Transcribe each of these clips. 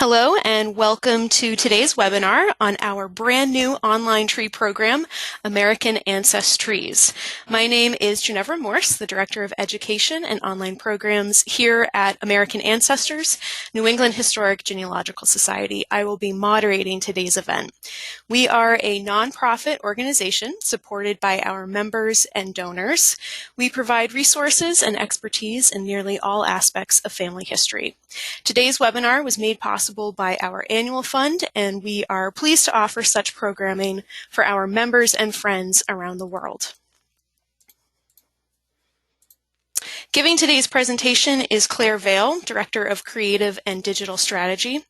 Hello and welcome to today's webinar on our brand new online tree program, American AncesTREES. My name is Ginevra Morse, the Director of Education and Online Programs here at American Ancestors, New England Historic Genealogical Society. I will be moderating today's event. We are a nonprofit organization supported by our members and donors. We provide resources and expertise in nearly all aspects of family history. Today's webinar was made possible by our annual fund, and we are pleased to offer such programming for our members and friends around the world. Giving today's presentation is Claire Vail, Director of Creative and Digital Strategy.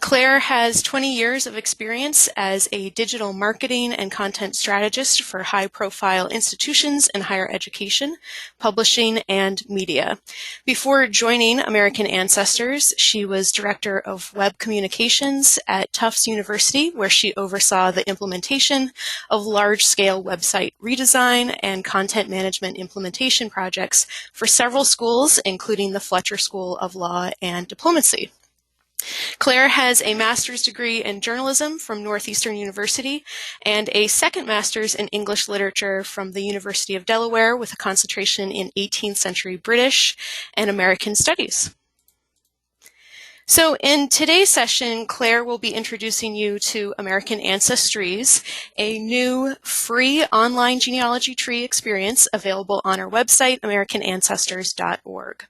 Claire has 20 years of experience as a digital marketing and content strategist for high-profile institutions in higher education, publishing, and media. Before joining American Ancestors, she was Director of Web Communications at Tufts University, where she oversaw the implementation of large-scale website redesign and content management implementation projects for several schools, including the Fletcher School of Law and Diplomacy. Claire has a master's degree in journalism from Northeastern University and a second master's in English literature from the University of Delaware with a concentration in 18th century British and American studies. So in today's session, Claire will be introducing you to American AncesTREES, a new free online genealogy tree experience available on our website, americanancestors.org.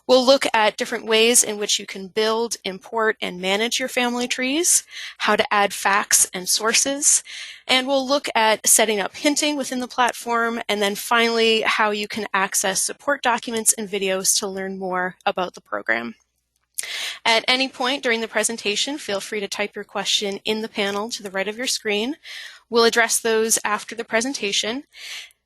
We'll look at different ways in which you can build, import, and manage your family trees, how to add facts and sources, and we'll look at setting up hinting within the platform, and then finally, how you can access support documents and videos to learn more about the program. At any point during the presentation, feel free to type your question in the panel to the right of your screen. We'll address those after the presentation.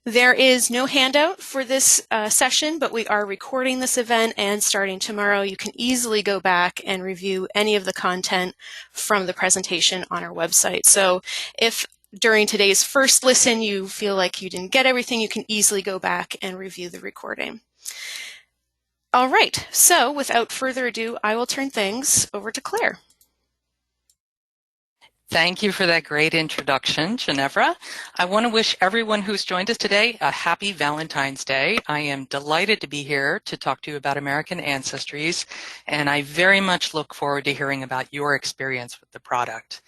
There is no handout for this session, but we are recording this event, and starting tomorrow, you can easily go back and review any of the content from the presentation on our website. So if during today's first listen you feel like you didn't get everything, you can easily go back and review the recording. All right, so without further ado, I will turn things over to Claire. Thank you for that great introduction, Ginevra. I want to wish everyone who's joined us today a happy Valentine's Day. I am delighted to be here to talk to you about American AncesTREES, and I very much look forward to hearing about your experience with the product.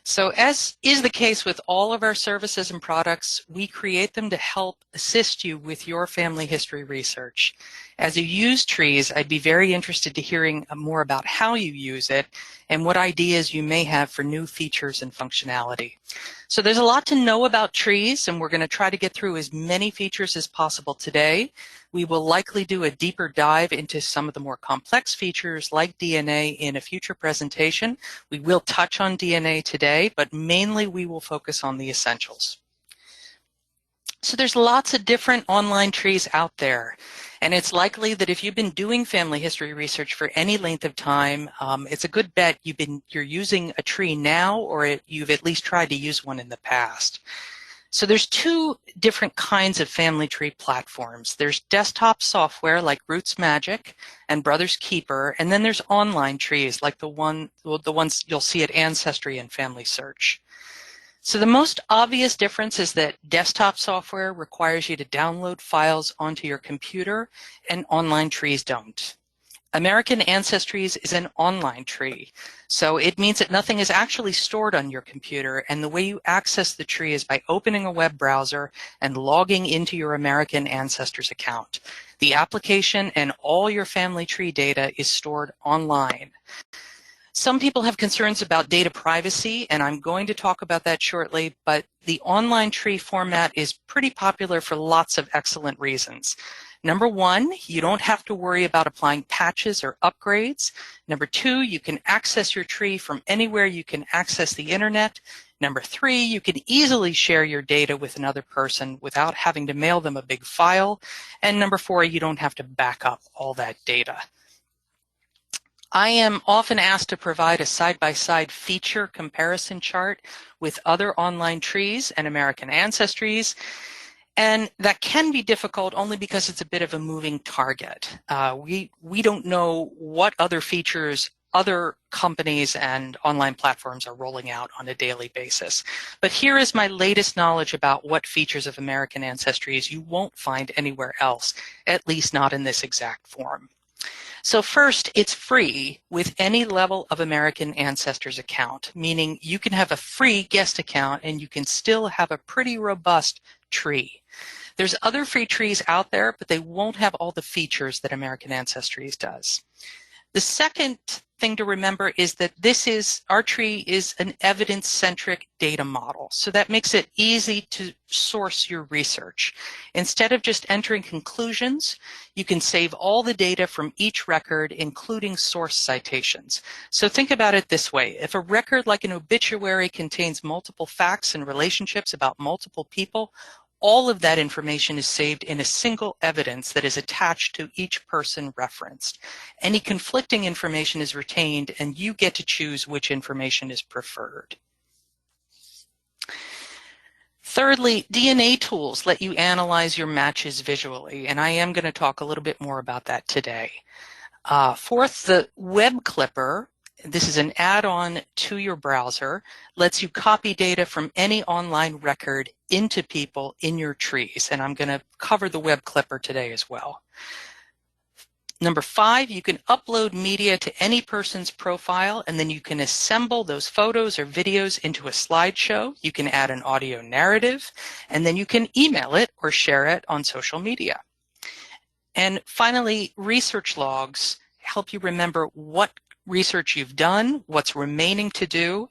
So as is the case with all of our services and products, we create them to help assist you with your family history research. As you use trees, I'd be very interested to hearing more about how you use it and what ideas you may have for new features and functionality. So there's a lot to know about trees, and we're going to try to get through as many features as possible today. We will likely do a deeper dive into some of the more complex features like DNA in a future presentation. We will touch on DNA today, but mainly we will focus on the essentials. So there's lots of different online trees out there, and it's likely that if you've been doing family history research for any length of time, it's a good bet you're using a tree now, or you've at least tried to use one in the past. So there's two different kinds of family tree platforms. There's desktop software like Roots Magic and Brothers Keeper, and then there's online trees like the ones you'll see at Ancestry and Family Search. So the most obvious difference is that desktop software requires you to download files onto your computer, and online trees don't. American AncesTREES is an online tree, so it means that nothing is actually stored on your computer, and the way you access the tree is by opening a web browser and logging into your American Ancestors account. The application and all your family tree data is stored online. Some people have concerns about data privacy, and I'm going to talk about that shortly, but the online tree format is pretty popular for lots of excellent reasons. Number one, you don't have to worry about applying patches or upgrades. Number two, you can access your tree from anywhere you can access the internet. Number three, you can easily share your data with another person without having to mail them a big file. And number four, you don't have to back up all that data. I am often asked to provide a side-by-side feature comparison chart with other online trees and American AncesTREES, and that can be difficult only because it's a bit of a moving target. We don't know what other features other companies and online platforms are rolling out on a daily basis. But here is my latest knowledge about what features of American AncesTREES you won't find anywhere else, at least not in this exact form. So first, it's free with any level of American Ancestors account, meaning you can have a free guest account and you can still have a pretty robust tree. There's other free trees out there, but they won't have all the features that American AncesTREES does. The second thing to remember is that our tree is an evidence-centric data model. So that makes it easy to source your research. Instead of just entering conclusions, you can save all the data from each record, including source citations. So think about it this way. If a record like an obituary contains multiple facts and relationships about multiple people, all of that information is saved in a single evidence that is attached to each person referenced. Any conflicting information is retained, and you get to choose which information is preferred. Thirdly, DNA tools let you analyze your matches visually, and I am going to talk a little bit more about that today. Fourth, the web clipper. This is an add-on to your browser, lets you copy data from any online record into people in your trees, and I'm going to cover the web clipper today as well. Number 5, you can upload media to any person's profile, and then you can assemble those photos or videos into a slideshow. You can add an audio narrative, and then you can email it or share it on social media. And finally, research logs help you remember what research you've done, what's remaining to do,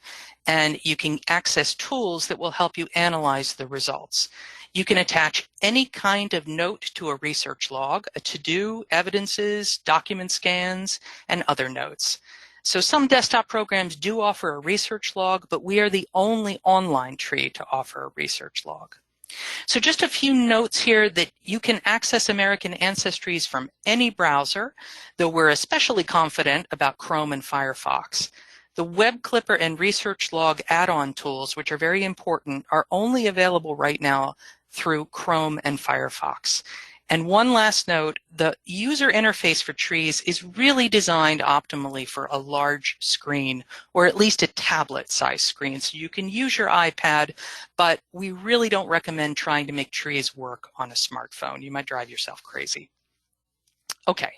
and you can access tools that will help you analyze the results. You can attach any kind of note to a research log, a to-do, evidences, document scans, and other notes. So some desktop programs do offer a research log, but we are the only online tree to offer a research log. So just a few notes here that you can access American AncesTREES from any browser, though we're especially confident about Chrome and Firefox. The web clipper and research log add-on tools, which are very important, are only available right now through Chrome and Firefox. And one last note, the user interface for trees is really designed optimally for a large screen, or at least a tablet-sized screen. So you can use your iPad, but we really don't recommend trying to make trees work on a smartphone. You might drive yourself crazy. Okay,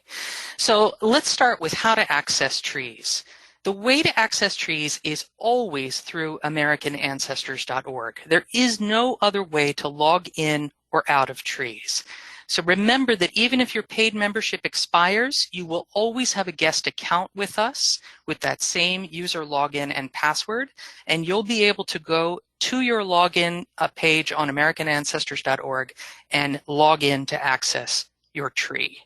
so let's start with how to access trees. The way to access trees is always through AmericanAncestors.org. There is no other way to log in or out of trees. So remember that even if your paid membership expires, you will always have a guest account with us with that same user login and password, and you'll be able to go to your login page on AmericanAncestors.org and log in to access your tree.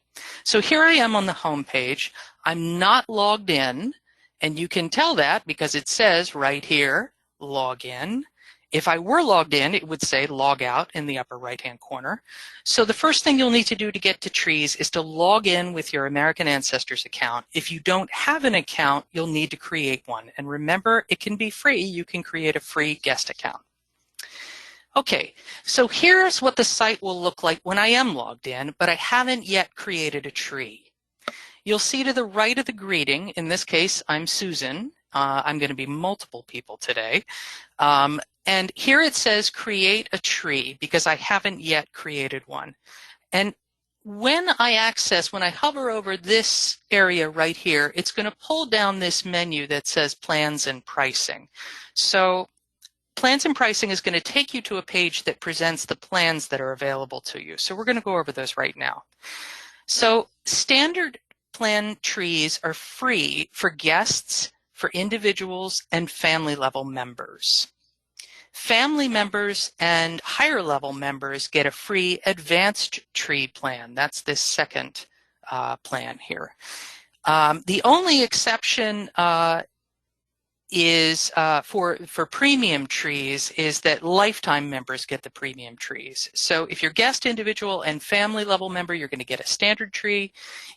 So here I am on the home page. I'm not logged in, and you can tell that because it says right here, log in. If I were logged in, it would say log out in the upper right-hand corner. So the first thing you'll need to do to get to trees is to log in with your American Ancestors account. If you don't have an account, you'll need to create one. And remember, it can be free. You can create a free guest account. Okay, so here's what the site will look like when I am logged in, but I haven't yet created a tree. You'll see to the right of the greeting, in this case, I'm Susan. I'm going to be multiple people today. And here it says create a tree because I haven't yet created one. And when I hover over this area right here, it's going to pull down this menu that says plans and pricing. So plans and pricing is going to take you to a page that presents the plans that are available to you. So we're going to go over those right now. So standard plan trees are free for guests, for individuals, and family level members. Family members and higher level members get a free advanced tree plan. That's this second plan here. The only exception is for premium trees is that lifetime members get the premium trees. So if you're guest, individual, and family level member, you're going to get a standard tree.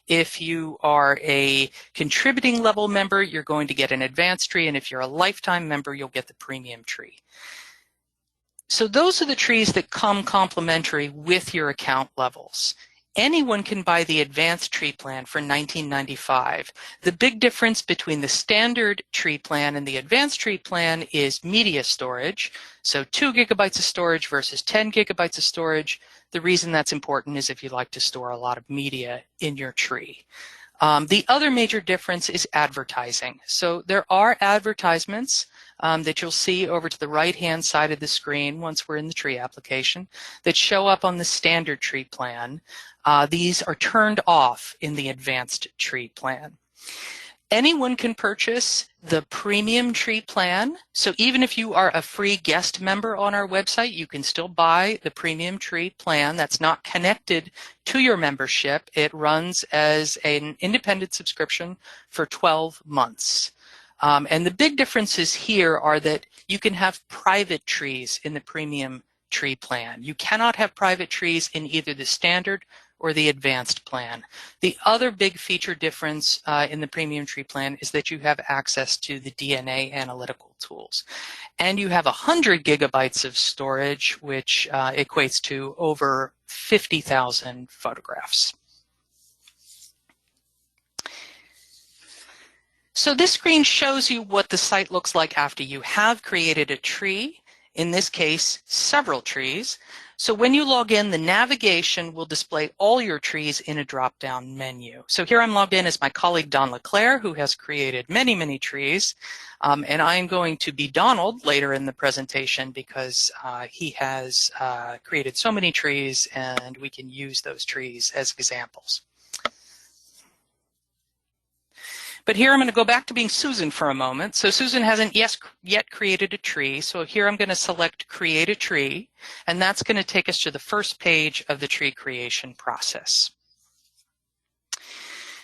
If you are a contributing level member, you're going to get an advanced tree. And if you're a lifetime member, you'll get the premium tree. So those are the trees that come complimentary with your account levels. anyone can buy the advanced tree plan for $19.95. The big difference between the standard tree plan and the advanced tree plan is media storage. So 2 gigabytes of storage versus 10 gigabytes of storage. The reason that's important is if you like to store a lot of media in your tree. The other major difference is advertising. So there are advertisements that you'll see over to the right-hand side of the screen once we're in the tree application that show up on the standard tree plan. These are turned off in the advanced tree plan. Anyone can purchase the premium tree plan. So even if you are a free guest member on our website, you can still buy the premium tree plan that's not connected to your membership. It runs as an independent subscription for 12 months. And the big differences here are that you can have private trees in the premium tree plan. You cannot have private trees in either the standard or the advanced plan. The other big feature difference in the premium tree plan is that you have access to the DNA analytical tools. And you have 100 gigabytes of storage, which equates to over 50,000 photographs. So this screen shows you what the site looks like after you have created a tree, in this case, several trees. So when you log in, the navigation will display all your trees in a drop-down menu. So here I'm logged in as my colleague Don LeClaire, who has created many, many trees. And I am going to be Donald later in the presentation because he has created so many trees and we can use those trees as examples. But here I'm going to go back to being Susan for a moment. So Susan hasn't yet created a tree. So here I'm going to select Create a Tree, and that's going to take us to the first page of the tree creation process.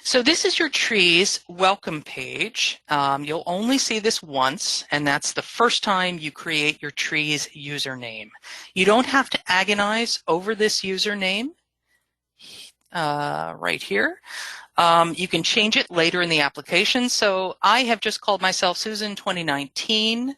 So this is your tree's welcome page. You'll only see this once, and that's the first time you create your tree's username. You don't have to agonize over this username right here. You can change it later in the application. So I have just called myself Susan 2019.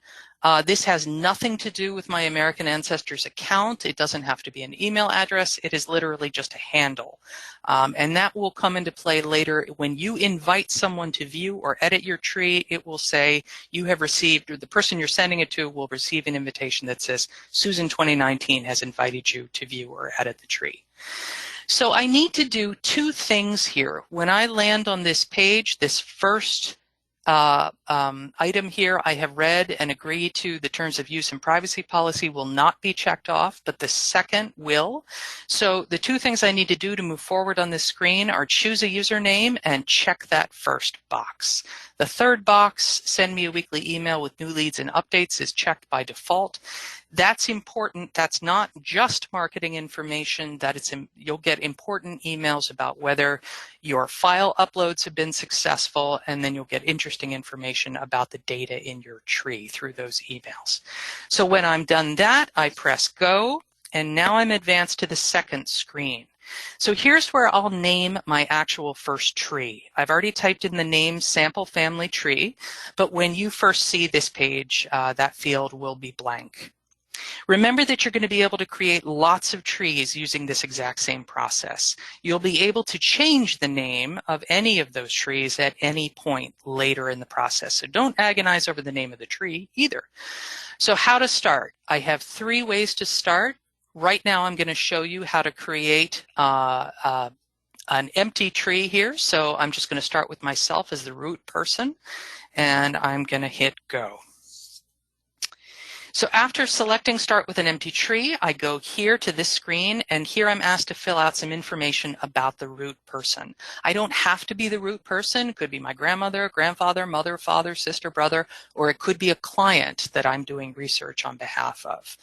This has nothing to do with my American Ancestors account. It doesn't have to be an email address. It is literally just a handle. And that will come into play later. When you invite someone to view or edit your tree, it will say you have received, or the person you're sending it to will receive an invitation that says Susan 2019 has invited you to view or edit the tree. So I need to do two things here. When I land on this page, this first item here, I have read and agree to the terms of use and privacy policy will not be checked off, but the second will. So the two things I need to do to move forward on this screen are choose a username and check that first box. The third box, send me a weekly email with new leads and updates, is checked by default. That's important. That's not just marketing information. You'll get important emails about whether your file uploads have been successful, and then you'll get interesting information about the data in your tree through those emails. So when I'm done that, I press go, and now I'm advanced to the second screen. So here's where I'll name my actual first tree. I've already typed in the name sample family tree, but when you first see this page, that field will be blank. Remember that you're going to be able to create lots of trees using this exact same process. You'll be able to change the name of any of those trees at any point later in the process. So don't agonize over the name of the tree either. So how to start? I have three ways to start. Right now I'm going to show you how to create an empty tree here. So I'm just going to start with myself as the root person, and I'm going to hit go. So after selecting Start with an Empty Tree, I go here to this screen, and here I'm asked to fill out some information about the root person. I don't have to be the root person. It could be my grandmother, grandfather, mother, father, sister, brother, or it could be a client that I'm doing research on behalf of.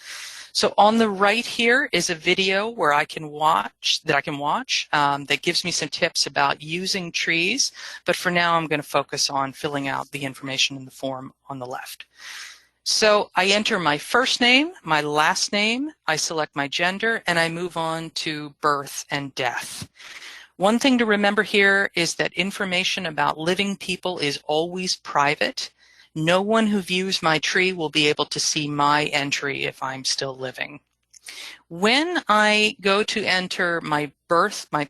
So on the right here is a video where I can watch that gives me some tips about using trees. But for now, I'm going to focus on filling out the information in the form on the left. So I enter my first name, my last name, I select my gender, and I move on to birth and death. One thing to remember here is that information about living people is always private. No one who views my tree will be able to see my entry if I'm still living. When I go to enter my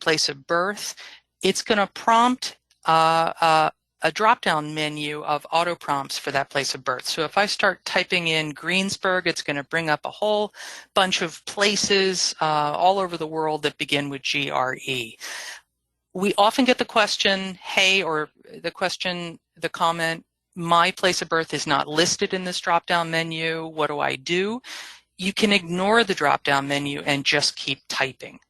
place of birth, it's going to prompt a drop-down menu of auto prompts for that place of birth. So if I start typing in Greensburg, it's going to bring up a whole bunch of places all over the world that begin with GRE. We often get the question, hey, or the comment, my place of birth is not listed in this drop-down menu. What do I do? You can ignore the drop-down menu and just keep typing.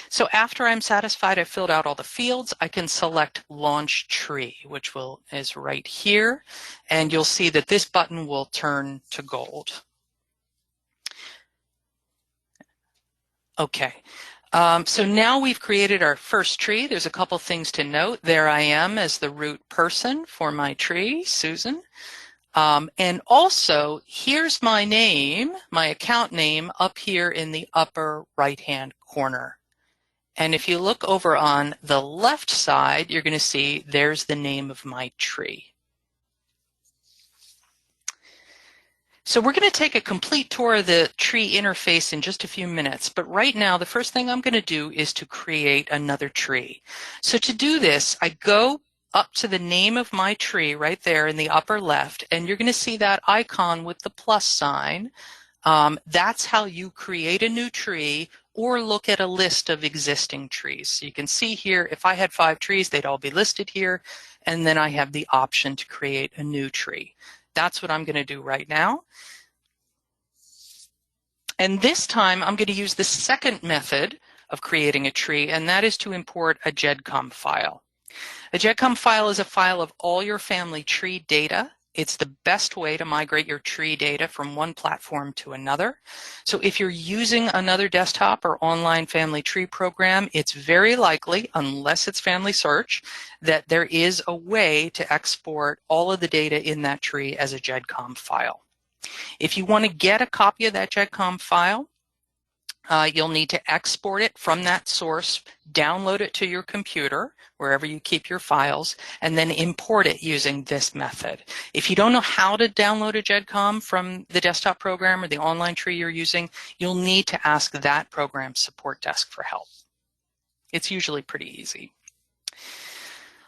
So after I'm satisfied I've filled out all the fields, I can select Launch Tree, which is right here, and you'll see that this button will turn to gold. Okay. So now we've created our first tree. There's a couple things to note. There I am as the root person for my tree, Susan. And also, here's my name, my account name, up here in the upper right-hand corner. And if you look over on the left side, you're going to see there's the name of my tree. So we're going to take a complete tour of the tree interface in just a few minutes, but right now the first thing I'm going to do is to create another tree. So to do this, I go up to the name of my tree right there in the upper left, and you're going to see that icon with the plus sign. That's how you create a new tree or look at a list of existing trees. So you can see here, if I had 5 trees, they'd all be listed here, and then I have the option to create a new tree. That's what I'm going to do right now. And this time I'm going to use the second method of creating a tree, and that is to import a GEDCOM file. A GEDCOM file is a file of all your family tree data. It's the best way to migrate your tree data from one platform to another. So if you're using another desktop or online family tree program, it's very likely, unless it's Family Search, that there is a way to export all of the data in that tree as a GEDCOM file. If you want to get a copy of that GEDCOM file, you'll need to export it from that source, download it to your computer, wherever you keep your files, and then import it using this method. If you don't know how to download a GEDCOM from the desktop program or the online tree you're using, you'll need to ask that program support desk for help. It's usually pretty easy.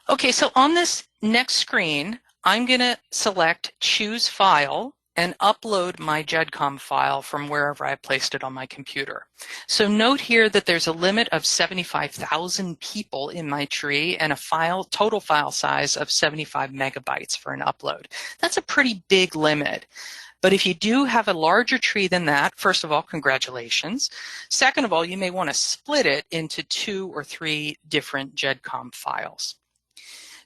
Okay, so on this next screen, I'm going to select Choose File and upload my GEDCOM file from wherever I placed it on my computer. So note here that there's a limit of 75,000 people in my tree and a total file size of 75 megabytes for an upload. That's a pretty big limit. But if you do have a larger tree than that, first of all, congratulations. Second of all, you may want to split it into 2 or 3 different GEDCOM files.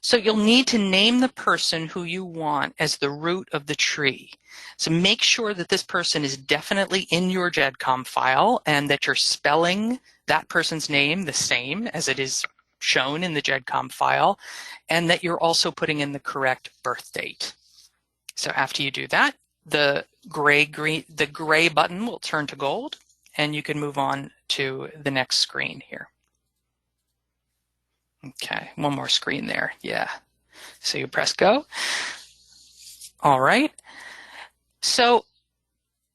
So you'll need to name the person who you want as the root of the tree. So make sure that this person is definitely in your GEDCOM file and that you're spelling that person's name the same as it is shown in the GEDCOM file, and that you're also putting in the correct birth date. So after you do that, the gray button will turn to gold, and you can move on to the next screen here. Okay, one more screen there. Yeah. So you press go. All right. So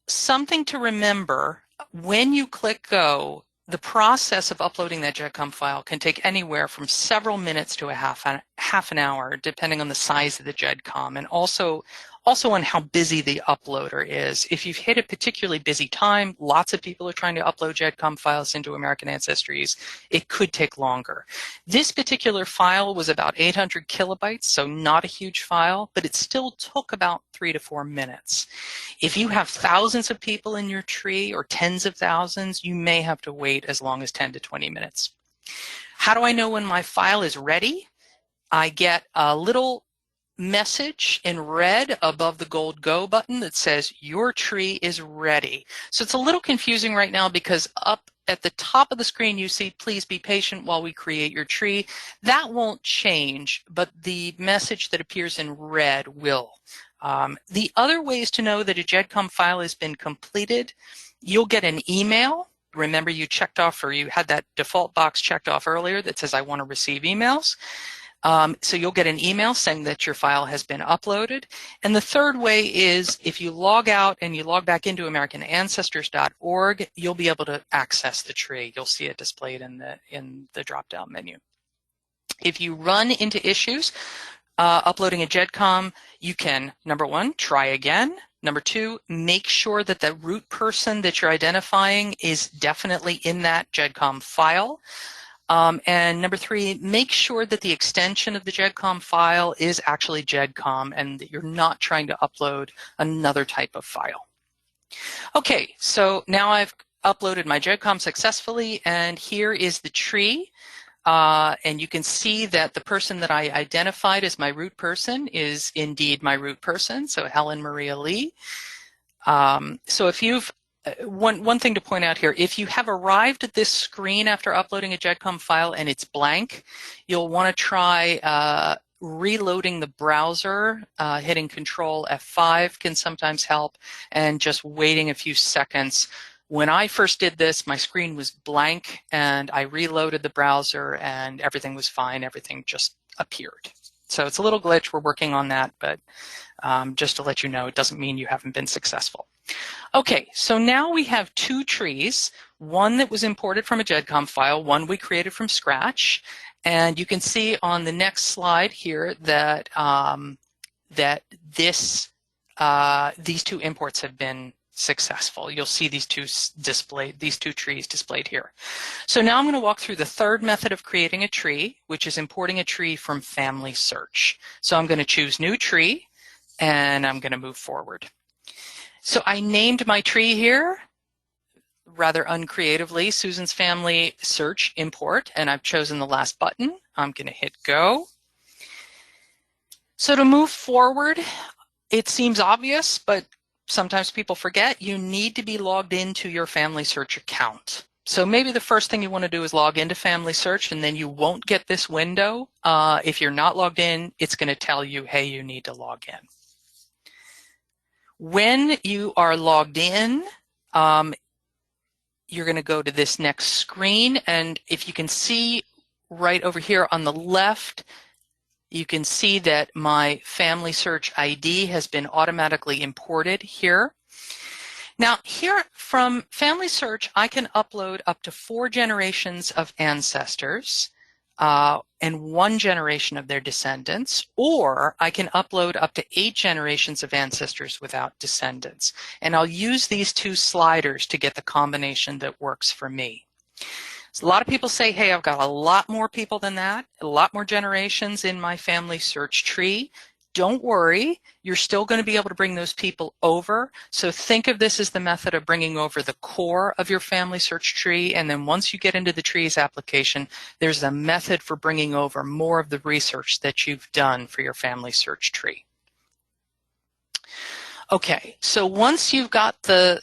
something to remember, when you click go, the process of uploading that GEDCOM file can take anywhere from several minutes to a half an hour, depending on the size of the GEDCOM, and also on how busy the uploader is. If you've hit a particularly busy time, lots of people are trying to upload GEDCOM files into American AncesTREES, it could take longer. This particular file was about 800 kilobytes, so not a huge file, but it still took about 3 to 4 minutes. If you have thousands of people in your tree or tens of thousands, you may have to wait as long as 10 to 20 minutes. How do I know when my file is ready? I get a little message in red above the gold go button that says your tree is ready. So it's a little confusing right now because up at the top of the screen you see please be patient while we create your tree. That won't change, but the message that appears in red will. The other ways to know that a GEDCOM file has been completed, you'll get an email. Remember you checked off, or you had that default box checked off earlier that says I want to receive emails. So you'll get an email saying that your file has been uploaded. And the third way is if you log out and you log back into AmericanAncestors.org, you'll be able to access the tree. You'll see it displayed in the drop-down menu. If you run into issues uploading a GEDCOM, you can, number one, try again. Number two, make sure that the root person that you're identifying is definitely in that GEDCOM file. And number three, make sure that the extension of the GEDCOM file is actually GEDCOM and that you're not trying to upload another type of file. Okay, so now I've uploaded my GEDCOM successfully, and here is the tree. And you can see that the person that I identified as my root person is indeed my root person, so Helen Maria Lee. So if you've, one thing to point out here, if you have arrived at this screen after uploading a GEDCOM file and it's blank, you'll want to try reloading the browser. Hitting Control F5 can sometimes help, and just waiting a few seconds. When I first did this, my screen was blank, and I reloaded the browser, and everything was fine. Everything just appeared. So it's a little glitch. We're working on that, but just to let you know, it doesn't mean you haven't been successful. Okay, so now we have two trees, one that was imported from a GEDCOM file, one we created from scratch, and you can see on the next slide here that these two imports have been successful. You'll see these two trees displayed here. So now I'm going to walk through the third method of creating a tree, which is importing a tree from Family Search. So I'm going to choose New Tree, and I'm going to move forward. So I named my tree here rather uncreatively, Susan's Family Search Import, and I've chosen the last button. I'm going to hit Go. So to move forward, it seems obvious, but sometimes people forget, you need to be logged into your Family Search account. So maybe the first thing you want to do is log into Family Search, and then you won't get this window. If you're not logged in, it's going to tell you, hey, you need to log in. When you are logged in, you're going to go to this next screen, and if you can see right over here on the left, you can see that my Family Search ID has been automatically imported here. Now here from Family Search, I can upload up to 4 generations of ancestors and 1 generation of their descendants, or I can upload up to 8 generations of ancestors without descendants. And I'll use these 2 sliders to get the combination that works for me. So a lot of people say, hey, I've got a lot more people than that, a lot more generations in my Family Search tree. Don't worry, you're still going to be able to bring those people over. So think of this as the method of bringing over the core of your Family Search tree, and then once you get into the trees application, there's a method for bringing over more of the research that you've done for your Family Search tree. Okay, so once you've got the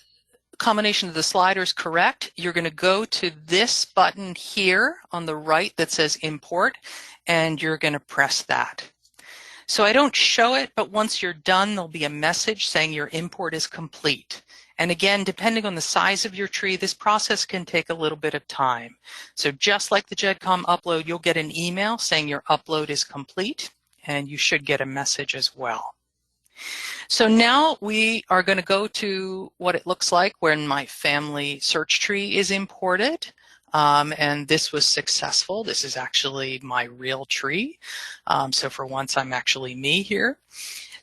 combination of the sliders correct, you're going to go to this button here on the right that says Import, and you're going to press that. So I don't show it, but once you're done, there'll be a message saying your import is complete. And again, depending on the size of your tree, this process can take a little bit of time. So just like the GEDCOM upload, you'll get an email saying your upload is complete, and you should get a message as well. So now we are going to go to what it looks like when my Family Search tree is imported. And this was successful. This is actually my real tree. So for once, I'm actually me here.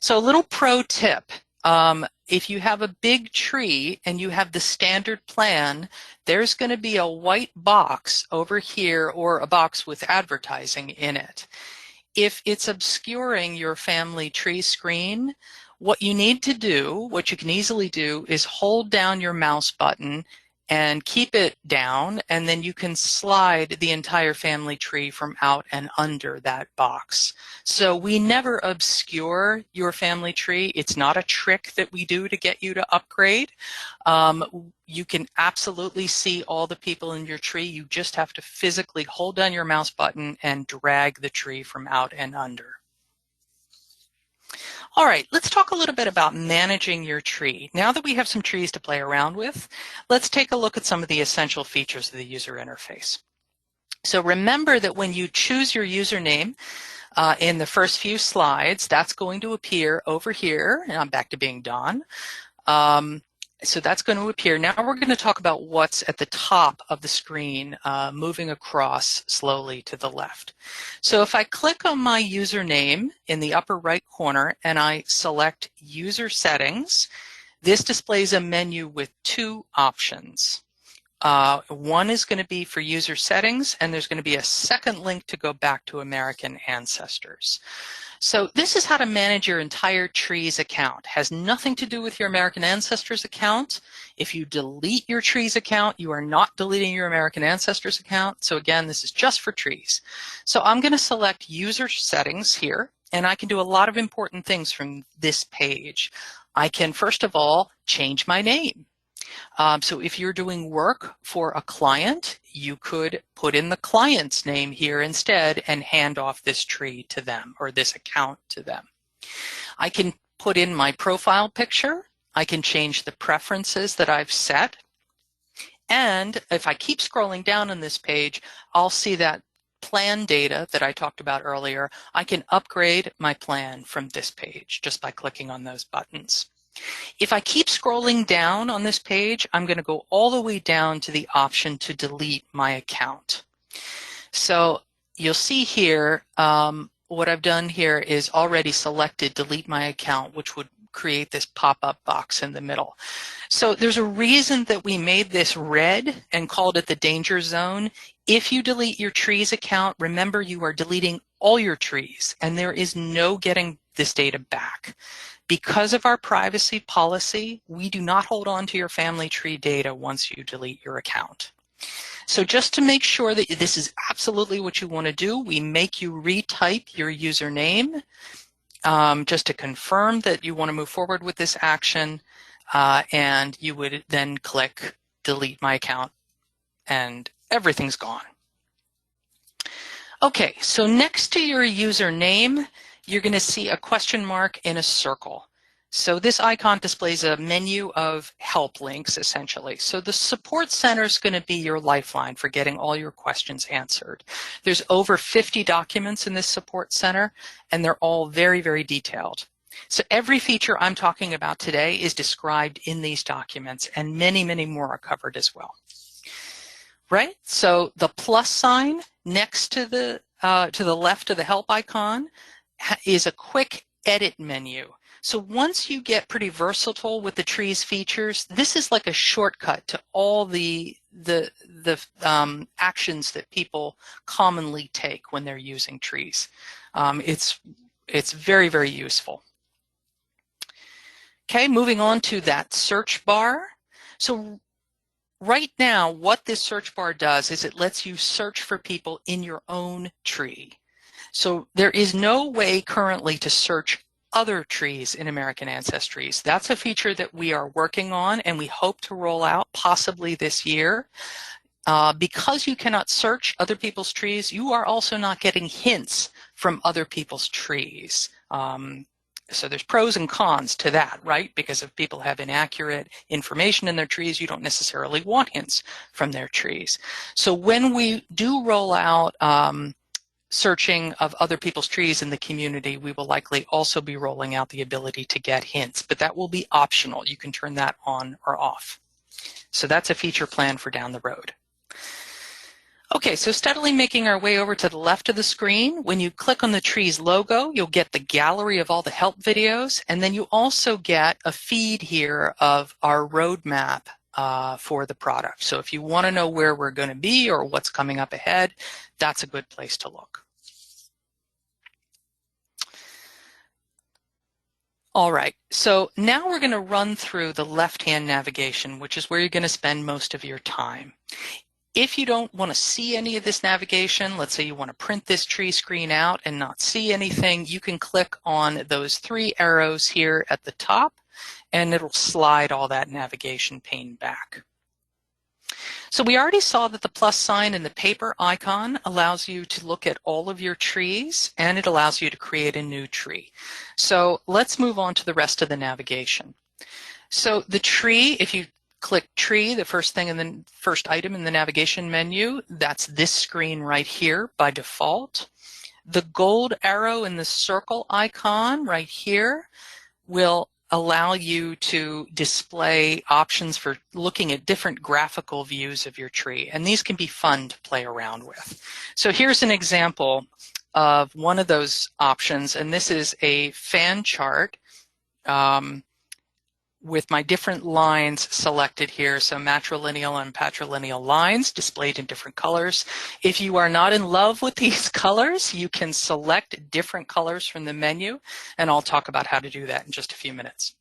So a little pro tip. If you have a big tree and you have the standard plan, there's going to be a white box over here or a box with advertising in it. If it's obscuring your family tree screen, what you need to do, what you can easily do, is hold down your mouse button and keep it down, and then you can slide the entire family tree from out and under that box. So we never obscure your family tree. It's not a trick that we do to get you to upgrade. You can absolutely see all the people in your tree. You just have to physically hold down your mouse button and drag the tree from out and under. All right, let's talk a little bit about managing your tree. Now that we have some trees to play around with, let's take a look at some of the essential features of the user interface. So remember that when you choose your username in the first few slides, that's going to appear over here, and I'm back to being Don. So that's going to appear. Now we're going to talk about what's at the top of the screen, moving across slowly to the left. So if I click on my username in the upper right corner and I select User Settings, this displays a menu with two options. One is going to be for user settings, and there's going to be a second link to go back to American Ancestors. So this is how to manage your entire Trees account. It has nothing to do with your American Ancestors account. If you delete your Trees account, you are not deleting your American Ancestors account. So again, this is just for Trees. So I'm going to select user settings here, and I can do a lot of important things from this page. I can, first of all, change my name. So if you're doing work for a client, you could put in the client's name here instead and hand off this tree to them or this account to them. I can put in my profile picture. I can change the preferences that I've set. And if I keep scrolling down on this page, I'll see that plan data that I talked about earlier. I can upgrade my plan from this page just by clicking on those buttons. If I keep scrolling down on this page, I'm going to go all the way down to the option to delete my account. So you'll see here, what I've done here is already selected delete my account, which would create this pop-up box in the middle. So there's a reason that we made this red and called it the danger zone. If you delete your Trees account, remember you are deleting all your trees, and there is no getting this data back. Because of our privacy policy, we do not hold on to your family tree data once you delete your account. So just to make sure that this is absolutely what you want to do, we make you retype your username just to confirm that you want to move forward with this action, and you would then click delete my account and everything's gone. Okay, so next to your username, you're going to see a question mark in a circle. So this icon displays a menu of help links, essentially. So the support center is going to be your lifeline for getting all your questions answered. There's over 50 documents in this support center, and they're all very, very detailed. So every feature I'm talking about today is described in these documents, and many, many more are covered as well. Right? So the plus sign next to the left of the help icon is a quick edit menu. So once you get pretty versatile with the Trees features, this is like a shortcut to all the actions that people commonly take when they're using Trees. It's very, very useful. Okay, moving on to that search bar. So right now, what this search bar does is it lets you search for people in your own tree. So there is no way currently to search other trees in American AncesTREES. That's a feature that we are working on and we hope to roll out possibly this year. Because you cannot search other people's trees, you are also not getting hints from other people's trees. So there's pros and cons to that, right? Because if people have inaccurate information in their trees, you don't necessarily want hints from their trees. So when we do roll out searching of other people's trees in the community, we will likely also be rolling out the ability to get hints, but that will be optional. You can turn that on or off. So that's a feature plan for down the road. Okay, so steadily making our way over to the left of the screen, when you click on the Trees logo, you'll get the gallery of all the help videos, and then you also get a feed here of our roadmap for the product. So if you want to know where we're going to be or what's coming up ahead, that's a good place to look. All right, so now we're going to run through the left-hand navigation, which is where you're going to spend most of your time. If you don't want to see any of this navigation, let's say you want to print this tree screen out and not see anything, you can click on those three arrows here at the top, and it'll slide all that navigation pane back. So we already saw that the plus sign and the paper icon allows you to look at all of your trees, and it allows you to create a new tree. So let's move on to the rest of the navigation. So the tree, if you click tree, the first thing and then first item in the navigation menu, that's this screen right here by default. The gold arrow in the circle icon right here will allow you to display options for looking at different graphical views of your tree, and these can be fun to play around with. So here's an example of one of those options, and this is a fan chart with my different lines selected here, so matrilineal and patrilineal lines displayed in different colors. If you are not in love with these colors, you can select different colors from the menu, and I'll talk about how to do that in just a few minutes.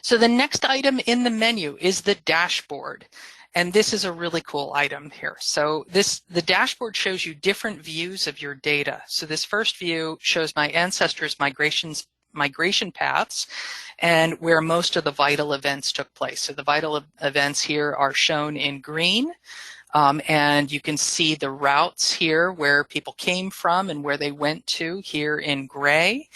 So the next item in the menu is the dashboard. And this is a really cool item here. So the dashboard shows you different views of your data. So this first view shows my ancestors' migration paths and where most of the vital events took place. So the vital events here are shown in green, and you can see the routes here where people came from and where they went to here in gray.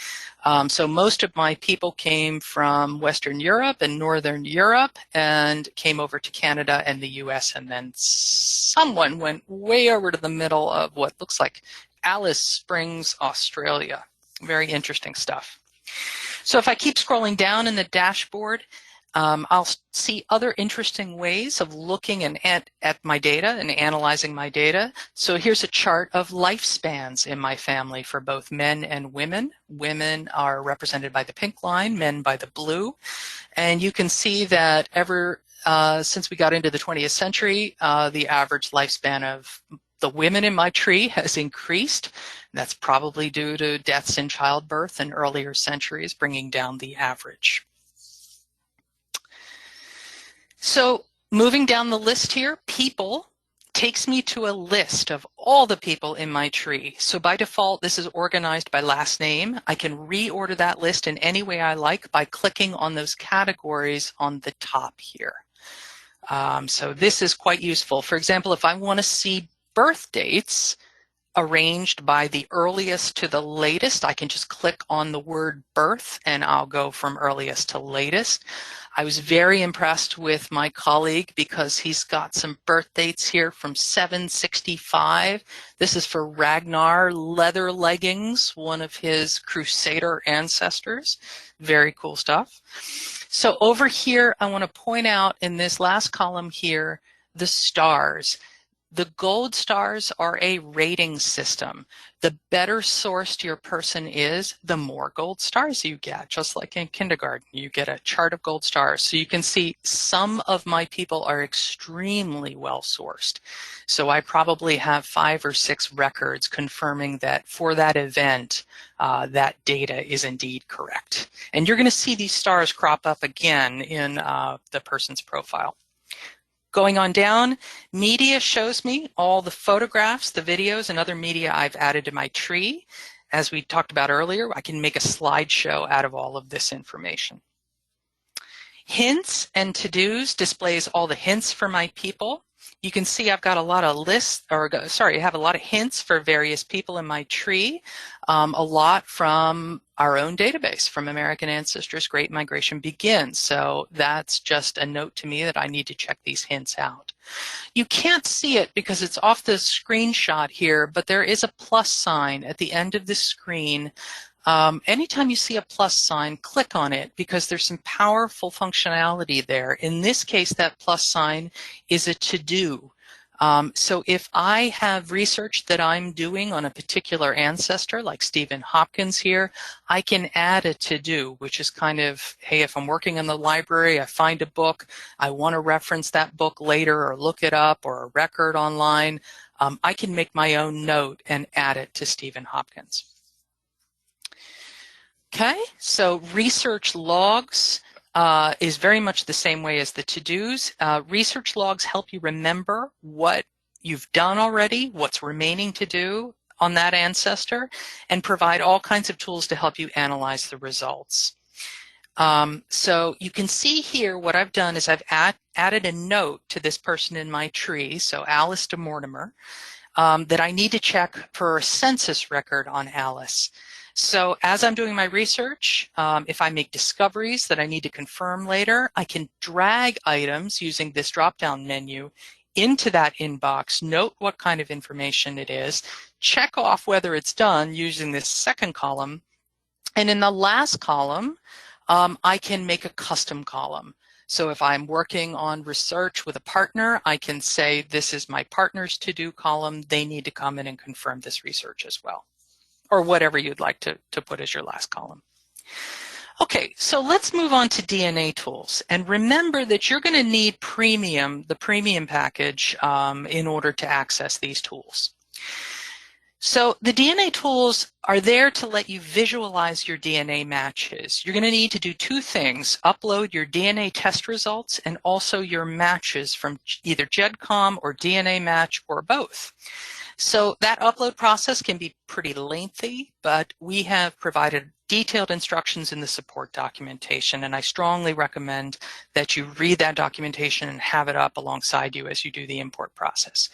So most of my people came from Western Europe and Northern Europe and came over to Canada and the US, and then someone went way over to the middle of what looks like Alice Springs, Australia. Very interesting stuff. So if I keep scrolling down in the dashboard, I'll see other interesting ways of looking at my data and analyzing my data. So here's a chart of lifespans in my family for both men and women. Women are represented by the pink line, men by the blue. And you can see that since we got into the 20th century, the average lifespan of the women in my tree has increased. That's probably due to deaths in childbirth in earlier centuries, bringing down the average. So moving down the list here, people takes me to a list of all the people in my tree. So by default, this is organized by last name. I can reorder that list in any way I like by clicking on those categories on the top here. So this is quite useful. For example, if I want to see birth dates arranged by the earliest to the latest, I can just click on the word birth and I'll go from earliest to latest. I was very impressed with my colleague because he's got some birth dates here from 765. This is for Ragnar Leather Leggings, one of his Crusader ancestors. Very cool stuff. So over here, I want to point out in this last column here, the stars. The gold stars are a rating system. The better sourced your person is, the more gold stars you get. Just like in kindergarten, you get a chart of gold stars. So you can see some of my people are extremely well sourced. So I probably have 5 or 6 records confirming that for that event, that data is indeed correct. And you're going to see these stars crop up again in the person's profile. Going on down, media shows me all the photographs, the videos, and other media I've added to my tree. As we talked about earlier, I can make a slideshow out of all of this information. Hints and to-dos displays all the hints for my people. You can see I've got a lot of lists, I have a lot of hints for various people in my tree, a lot from our own database, from American AncesTREES Great Migration Begins. So that's just a note to me that I need to check these hints out. You can't see it because it's off the screenshot here, but there is a plus sign at the end of the screen. Anytime you see a plus sign, click on it because there's some powerful functionality there. In this case, that plus sign is a to-do. So if I have research that I'm doing on a particular ancestor, like Stephen Hopkins here, I can add a to-do, which is kind of, hey, if I'm working in the library, I find a book, I want to reference that book later or look it up or a record online, I can make my own note and add it to Stephen Hopkins. Okay, so research logs is very much the same way as the to-dos. Research logs help you remember what you've done already, what's remaining to do on that ancestor, and provide all kinds of tools to help you analyze the results. So you can see here what I've done is I've added a note to this person in my tree, so Alice de Mortimer, that I need to check for a census record on Alice. So as I'm doing my research, if I make discoveries that I need to confirm later, I can drag items using this drop-down menu into that inbox, note what kind of information it is, check off whether it's done using this second column, and in the last column, I can make a custom column. So if I'm working on research with a partner, I can say this is my partner's to-do column. They need to come in and confirm this research as well, or whatever you'd like to put as your last column. Okay, so let's move on to DNA tools. And remember that you're going to need the premium package in order to access these tools. So the DNA tools are there to let you visualize your DNA matches. You're going to need to do two things: upload your DNA test results and also your matches from either GEDCOM or DNA Match or both. So that upload process can be pretty lengthy, but we have provided detailed instructions in the support documentation, and I strongly recommend that you read that documentation and have it up alongside you as you do the import process.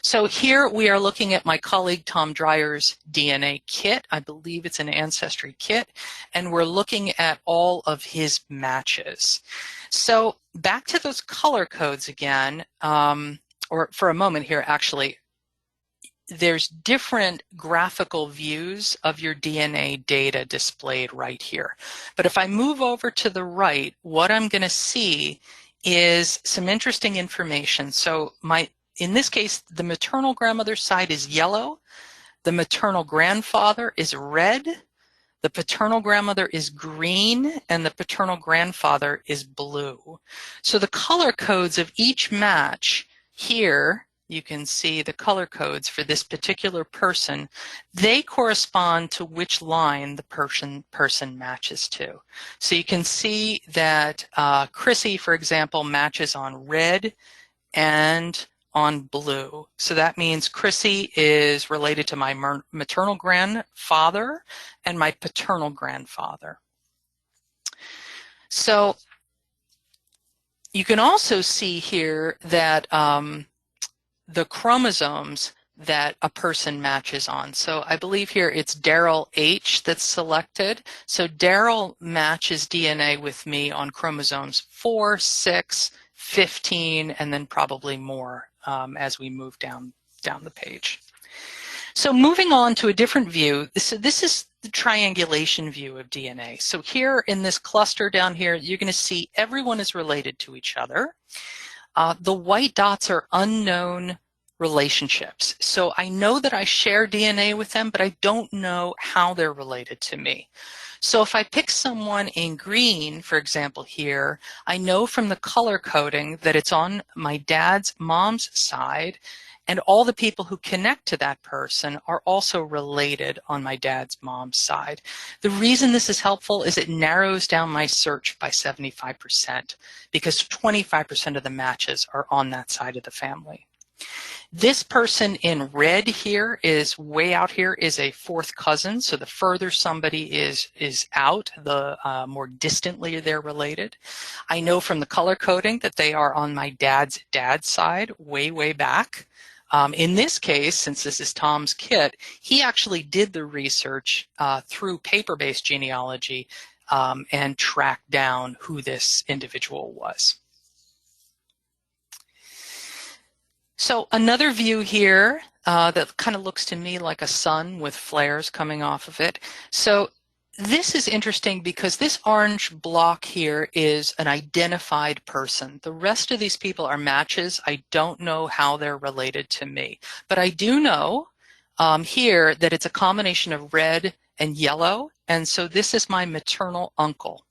So here we are looking at my colleague Tom Dreyer's DNA kit. I believe it's an Ancestry kit, and we're looking at all of his matches. So back to those color codes again, or for a moment here actually. There's different graphical views of your DNA data displayed right here. But if I move over to the right, what I'm going to see is some interesting information. So in this case, the maternal grandmother's side is yellow, the maternal grandfather is red, the paternal grandmother is green, and the paternal grandfather is blue. So the color codes of each match here, you can see the color codes for this particular person. They correspond to which line the person matches to. So you can see that Chrissy, for example, matches on red and on blue. So that means Chrissy is related to my maternal grandfather and my paternal grandfather. So you can also see here that the chromosomes that a person matches on. So I believe here it's Daryl H that's selected. So Daryl matches DNA with me on chromosomes 4, 6, 15, and then probably more as we move down the page. So moving on to a different view, so this is the triangulation view of DNA. So here in this cluster down here, you're going to see everyone is related to each other. The white dots are unknown relationships. So I know that I share DNA with them, but I don't know how they're related to me. So if I pick someone in green, for example here, I know from the color coding that it's on my mom's side, and all the people who connect to that person are also related on my mom's side. The reason this is helpful is it narrows down my search by 75% because 25% of the matches are on that side of the family. This person in red here is way out here is a fourth cousin. So the further somebody is out, the more distantly they're related. I know from the color coding that they are on my dad's side, way back. In this case, since this is Tom's kit, he actually did the research through paper-based genealogy and tracked down who this individual was. So another view here that kind of looks to me like a sun with flares coming off of it. So this is interesting because this orange block here is an identified person. The rest of these people are matches. I don't know how they're related to me, but I do know here that it's a combination of red and yellow. And so this is my maternal uncle.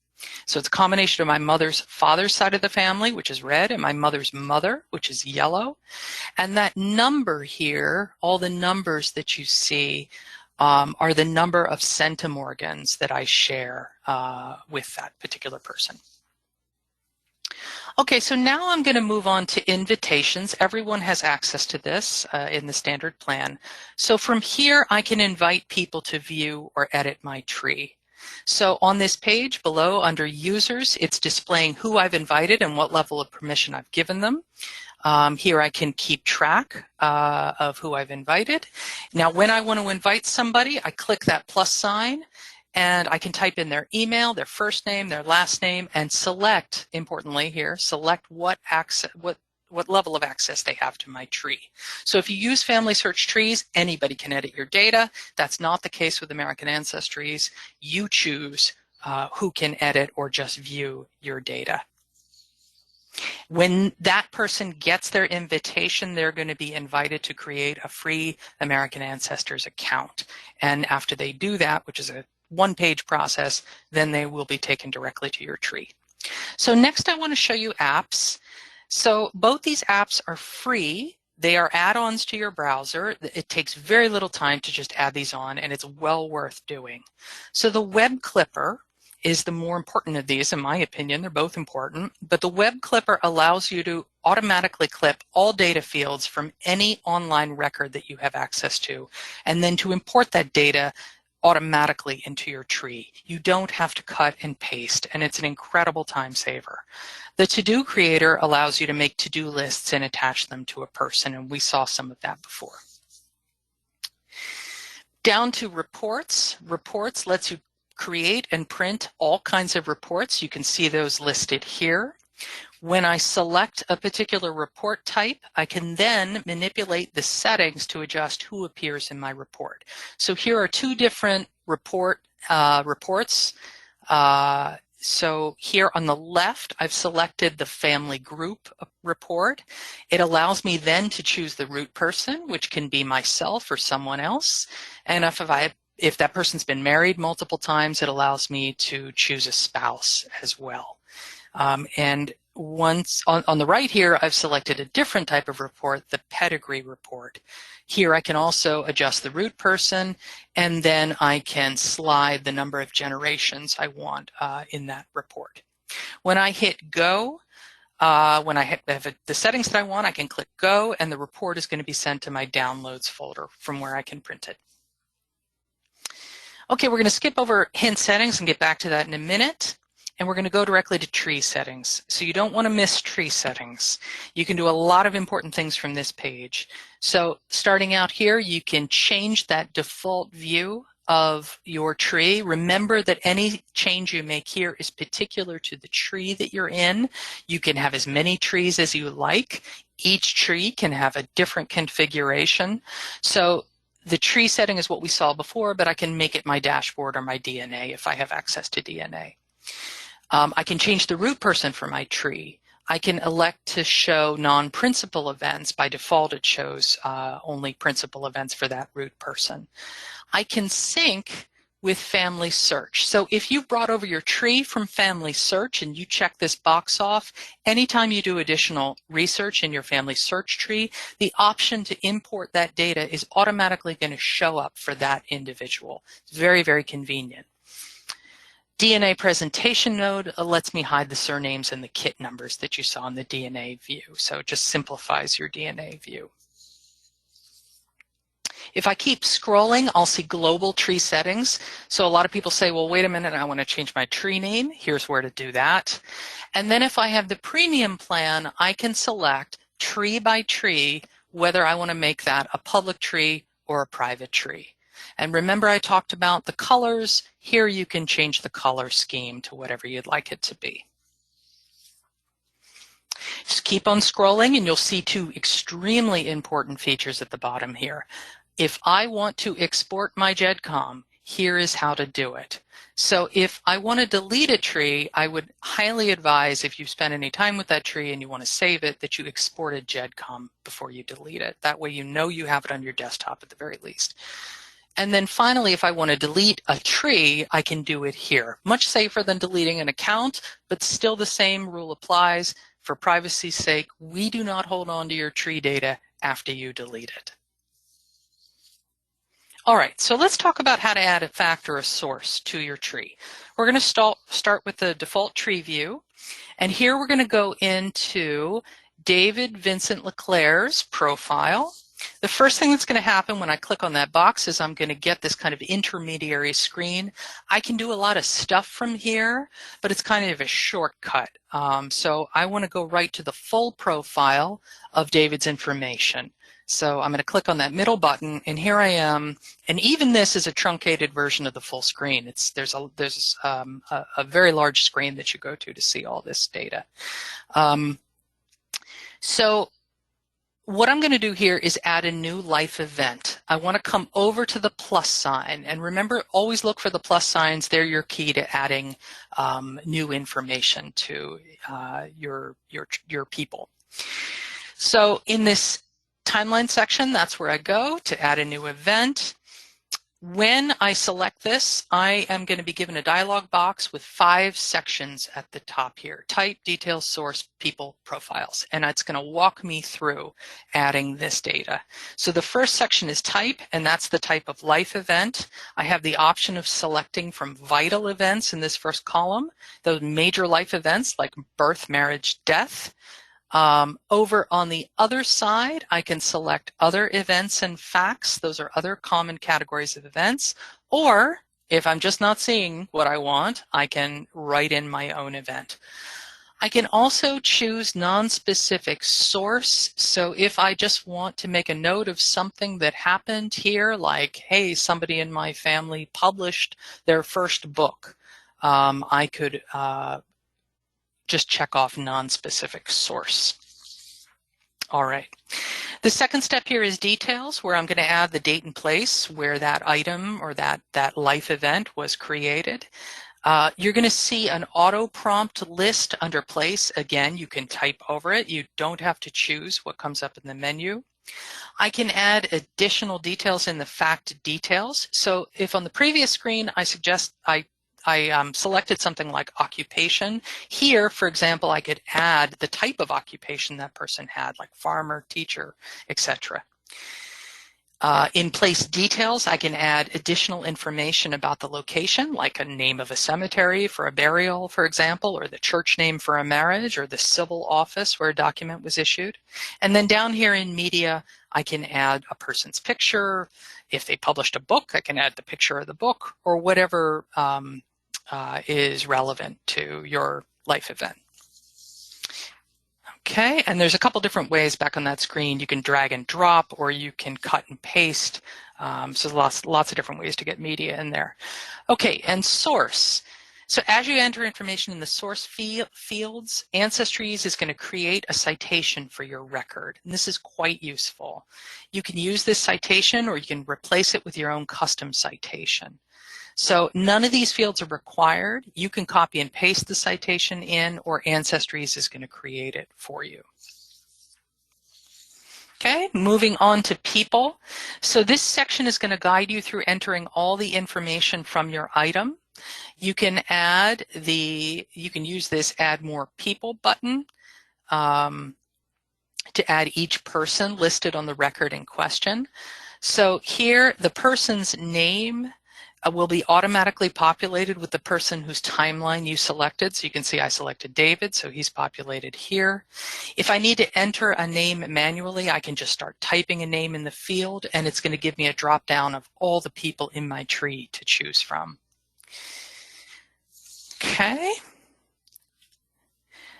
So it's a combination of my mother's father's side of the family, which is red, and my mother's mother, which is yellow. And that number here, all the numbers that you see, are the number of centimorgans that I share with that particular person. Okay, so now I'm going to move on to invitations. Everyone has access to this in the standard plan. So from here, I can invite people to view or edit my tree. So on this page below under users, it's displaying who I've invited and what level of permission I've given them. Here I can keep track of who I've invited. Now, when I want to invite somebody, I click that plus sign, and I can type in their email, their first name, their last name, and select, importantly here, select what level of access they have to my tree. So if you use Family Search Trees, anybody can edit your data. That's not the case with American AncesTREES. You choose who can edit or just view your data. When that person gets their invitation, they're going to be invited to create a free American Ancestors account. And after they do that, which is a one-page process, then they will be taken directly to your tree. So next I want to show you apps. So both these apps are free. They are add-ons to your browser. It takes very little time to just add these on, and it's well worth doing. So the Web Clipper is the more important of these, in my opinion. They're both important, but the Web Clipper allows you to automatically clip all data fields from any online record that you have access to, and then to import that data automatically into your tree. You don't have to cut and paste, and it's an incredible time saver. The To-Do Creator allows you to make to-do lists and attach them to a person, and we saw some of that before. Down to Reports. Reports lets you create and print all kinds of reports. You can see those listed here. When I select a particular report type, I can then manipulate the settings to adjust who appears in my report. So here are two different reports. So here on the left, I've selected the family group report. It allows me then to choose the root person, which can be myself or someone else. And if that person's been married multiple times, it allows me to choose a spouse as well. And once on the right here, I've selected a different type of report, the pedigree report. Here I can also adjust the root person, and then I can slide the number of generations I want in that report. When I hit go, when I have the settings that I want, I can click go, and the report is going to be sent to my downloads folder from where I can print it. Okay, we're going to skip over hint settings and get back to that in a minute. And we're going to go directly to tree settings. So you don't want to miss tree settings. You can do a lot of important things from this page. So starting out here, you can change that default view of your tree. Remember that any change you make here is particular to the tree that you're in. You can have as many trees as you like. Each tree can have a different configuration. So the tree setting is what we saw before, but I can make it my dashboard or my DNA if I have access to DNA. I can change the root person for my tree. I can elect to show non-principal events. By default, it shows only principal events for that root person. I can sync with Family Search. So if you brought over your tree from Family Search and you check this box off, anytime you do additional research in your Family Search tree, the option to import that data is automatically going to show up for that individual. It's very, very convenient. DNA presentation node lets me hide the surnames and the kit numbers that you saw in the DNA view. So it just simplifies your DNA view. If I keep scrolling, I'll see global tree settings. So a lot of people say, well, wait a minute, I want to change my tree name. Here's where to do that. And then if I have the premium plan, I can select tree by tree, whether I want to make that a public tree or a private tree. And remember I talked about the colors. Here you can change the color scheme to whatever you'd like it to be. Just keep on scrolling and you'll see two extremely important features at the bottom here. If I want to export my GEDCOM, here is how to do it. So if I want to delete a tree, I would highly advise, if you've spent any time with that tree and you want to save it, that you export a GEDCOM before you delete it. That way you know you have it on your desktop at the very least. And then finally, if I want to delete a tree, I can do it here. Much safer than deleting an account, but still the same rule applies. For privacy's sake, we do not hold on to your tree data after you delete it. All right, so let's talk about how to add a fact or a source to your tree. We're going to start with the default tree view. And here we're going to go into David Vincent LeClaire's profile. The first thing that's going to happen when I click on that box is I'm going to get this kind of intermediary screen. I can do a lot of stuff from here, but it's kind of a shortcut. So I want to go right to the full profile of David's information. So I'm going to click on that middle button, and here I am. And even this is a truncated version of the full screen. There's a very large screen that you go to see all this data. So what I'm going to do here is add a new life event. I want to come over to the plus sign, and remember, always look for the plus signs. They're your key to adding new information to your people. So in this timeline section, that's where I go to add a new event. When I select this, I am going to be given a dialog box with 5 sections at the top here: type, details, source, people, profiles. And it's going to walk me through adding this data. So the first section is type, and that's the type of life event. I have the option of selecting from vital events in this first column, those major life events like birth, marriage, death. Over on the other side, I can select other events and facts. Those are other common categories of events. Or if I'm just not seeing what I want, I can write in my own event. I can also choose non-specific source. So if I just want to make a note of something that happened here, like, hey, somebody in my family published their first book, I could just check off non-specific source. All right. The second step here is details, where I'm going to add the date and place where that item or that life event was created. You're going to see an auto prompt list under place. Again, you can type over it. You don't have to choose what comes up in the menu. I can add additional details in the fact details. So if on the previous screen I selected something like occupation. Here, for example, I could add the type of occupation that person had, like farmer, teacher, etc. In place details, I can add additional information about the location, like a name of a cemetery for a burial, for example, or the church name for a marriage, or the civil office where a document was issued. And then down here in media, I can add a person's picture. If they published a book, I can add the picture of the book, or whatever is relevant to your life event. Okay, and there's a couple different ways back on that screen. You can drag and drop, or you can cut and paste. So lots of different ways to get media in there. Okay, and source. So as you enter information in the source fields, AncesTREES is going to create a citation for your record. And this is quite useful. You can use this citation, or you can replace it with your own custom citation. So none of these fields are required. You can copy and paste the citation in, or AncesTREES is going to create it for you. Okay, moving on to people. So this section is going to guide you through entering all the information from your item. You can use this Add More People button to add each person listed on the record in question. So here, the person's name will be automatically populated with the person whose timeline you selected. So you can see I selected David, so he's populated here. If I need to enter a name manually, I can just start typing a name in the field, and it's going to give me a drop down of all the people in my tree to choose from. Okay.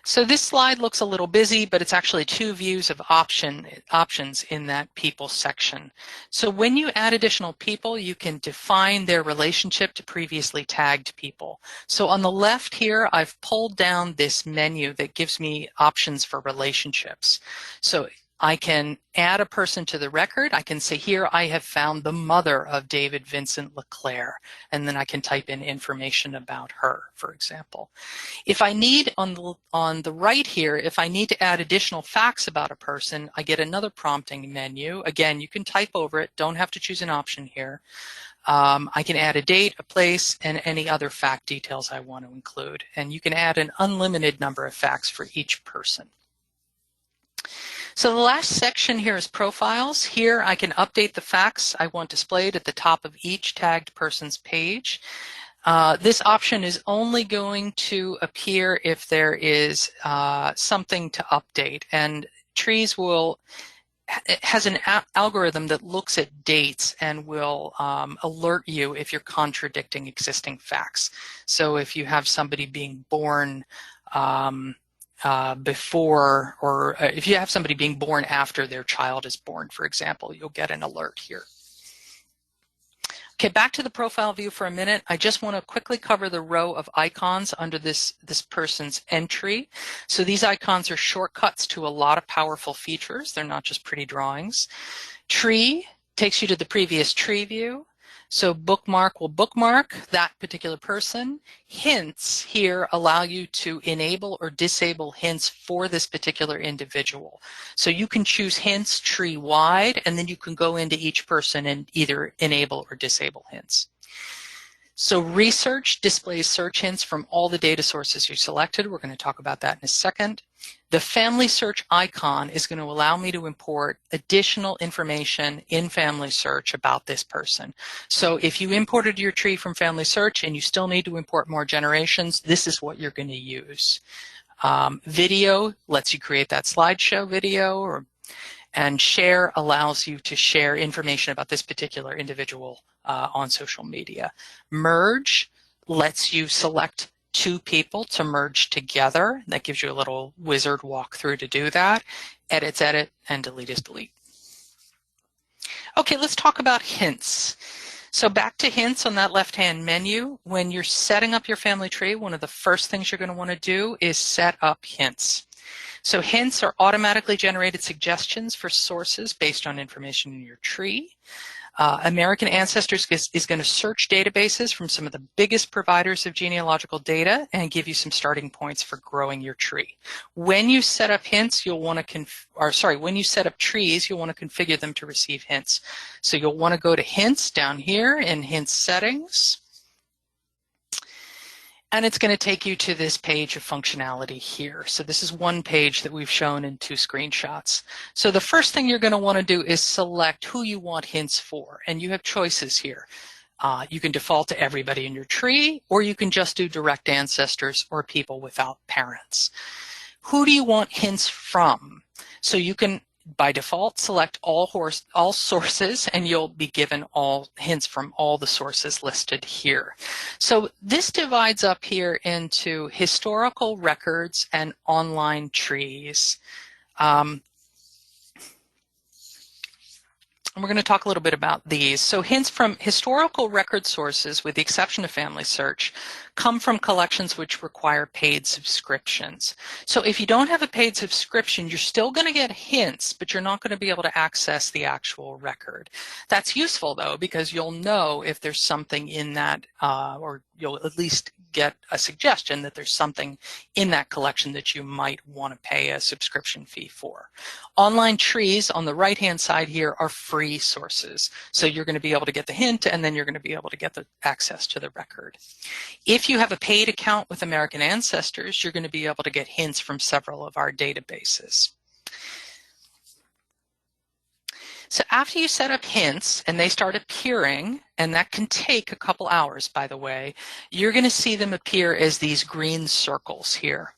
So this slide looks a little busy, but it's actually 2 views of options in that people section. So when you add additional people, you can define their relationship to previously tagged people. So on the left here, I've pulled down this menu that gives me options for relationships. So I can add a person to the record. I can say here, I have found the mother of David Vincent LeClaire, and then I can type in information about her, for example. If I need, on the right here, if I need to add additional facts about a person, I get another prompting menu. Again, you can type over it, don't have to choose an option here. I can add a date, a place, and any other fact details I want to include. And you can add an unlimited number of facts for each person. So the last section here is profiles. Here I can update the facts I want displayed at the top of each tagged person's page. This option is only going to appear if there is something to update, and Trees will it has an algorithm that looks at dates and will alert you if you're contradicting existing facts. So if you have somebody being born before, or if you have somebody being born after their child is born, for example, you'll get an alert here. Okay, back to the profile view for a minute. I just want to quickly cover the row of icons under this person's entry. So these icons are shortcuts to a lot of powerful features. They're not just pretty drawings. Tree takes you to the previous tree view. So bookmark will bookmark that particular person. Hints here allow you to enable or disable hints for this particular individual. So you can choose hints tree wide, and then you can go into each person and either enable or disable hints. So research displays search hints from all the data sources you selected. We're going to talk about that in a second. The family search icon is going to allow me to import additional information in family search about this person. So if you imported your tree from family search and you still need to import more generations, this is what you're going to use. Video lets you create that slideshow video, and share allows you to share information about this particular individual on social media. Merge lets you select two people to merge together. That gives you a little wizard walkthrough to do that. Edit's edit, and delete is delete. Okay, let's talk about hints. So back to hints on that left-hand menu. When you're setting up your family tree, one of the first things you're going to want to do is set up hints. So hints are automatically generated suggestions for sources based on information in your tree. American AncesTREES is going to search databases from some of the biggest providers of genealogical data and give you some starting points for growing your tree. When you set up hints, you'll want to when you set up trees, you'll want to configure them to receive hints. So you'll want to go to hints down here in hints settings. And it's going to take you to this page of functionality here. So this is one page that we've shown in 2 screenshots. So the first thing you're going to want to do is select who you want hints for. And you have choices here. You can default to everybody in your tree, or you can just do direct ancestors or people without parents. Who do you want hints from? So you can, by default, select all sources, and you'll be given all hints from all the sources listed here. So this divides up here into historical records and online trees. And we're going to talk a little bit about these. So hints from historical record sources, with the exception of family search, come from collections which require paid subscriptions. So if you don't have a paid subscription, you're still going to get hints, but you're not going to be able to access the actual record. That's useful, though, because you'll know if there's something in that, or you'll at least get a suggestion that there's something in that collection that you might want to pay a subscription fee for. Online trees on the right-hand side here are free sources. So you're going to be able to get the hint, and then you're going to be able to get the access to the record. If you have a paid account with American Ancestors, you're going to be able to get hints from several of our databases. So after you set up hints and they start appearing, and that can take a couple hours, by the way, you're going to see them appear as these green circles here.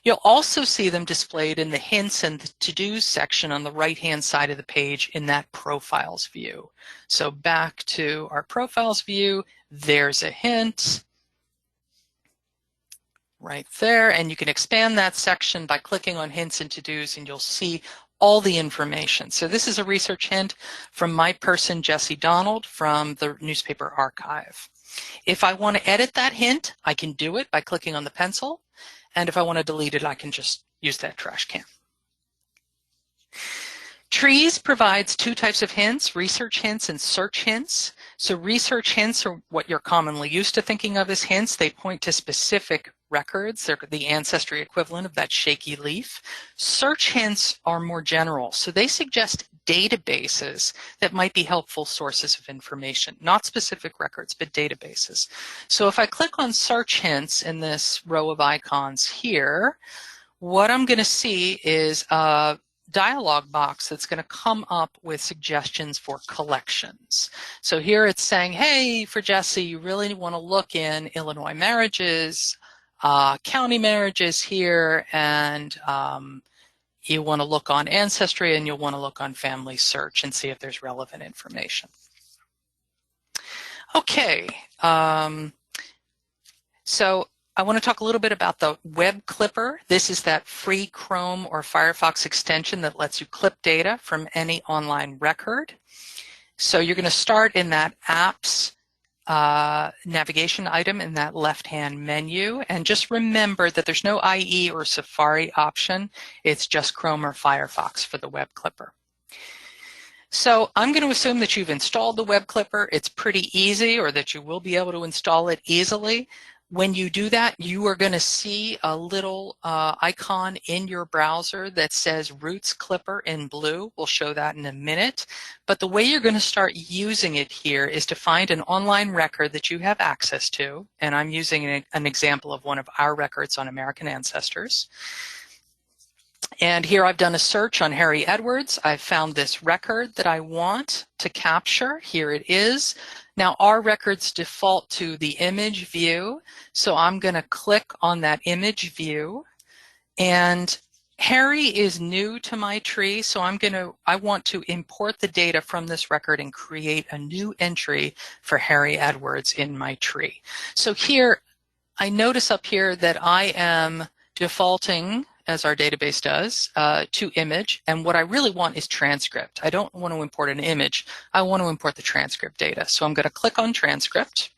You'll also see them displayed in the hints and the to-dos section on the right-hand side of the page in that profiles view. So back to our profiles view, there's a hint right there, and you can expand that section by clicking on hints and to-dos, and you'll see all the information. So this is a research hint from my person, Jesse Donald, from the newspaper archive. If I want to edit that hint, I can do it by clicking on the pencil. And if I want to delete it, I can just use that trash can. Trees provides 2 types of hints, research hints and search hints. So research hints are what you're commonly used to thinking of as hints. They point to specific records. They're the ancestry equivalent of that shaky leaf. Search hints are more general. So they suggest databases that might be helpful sources of information, not specific records, but databases. So if I click on search hints in this row of icons here, what I'm going to see is a dialog box that's going to come up with suggestions for collections. So here it's saying, hey, for Jesse, you really want to look in Illinois marriages, county marriages here, and You want to look on Ancestry, and you'll want to look on Family Search and see if there's relevant information. Okay, so I want to talk a little bit about the Web Clipper. This is that free Chrome or Firefox extension that lets you clip data from any online record. So you're going to start in that Apps navigation item in that left-hand menu, and just remember that there's no IE or Safari option. It's just Chrome or Firefox for the Web Clipper. So I'm going to assume that you've installed the Web Clipper. It's pretty easy, or that you will be able to install it easily. When you do that, you are going to see a little icon in your browser that says Roots Clipper in blue. We'll show that in a minute. But the way you're going to start using it here is to find an online record that you have access to. And I'm using an example of one of our records on American Ancestors. And here I've done a search on Harry Edwards. I've found this record that I want to capture. Here it is. Now our records default to the image view, so I'm going to click on that image view. And Harry is new to my tree, so I want to import the data from this record and create a new entry for Harry Edwards in my tree. So here, I notice up here that I am defaulting, as our database does, to image, and what I really want is transcript. I don't want to import an image, I want to import the transcript data. So I'm going to click on transcript.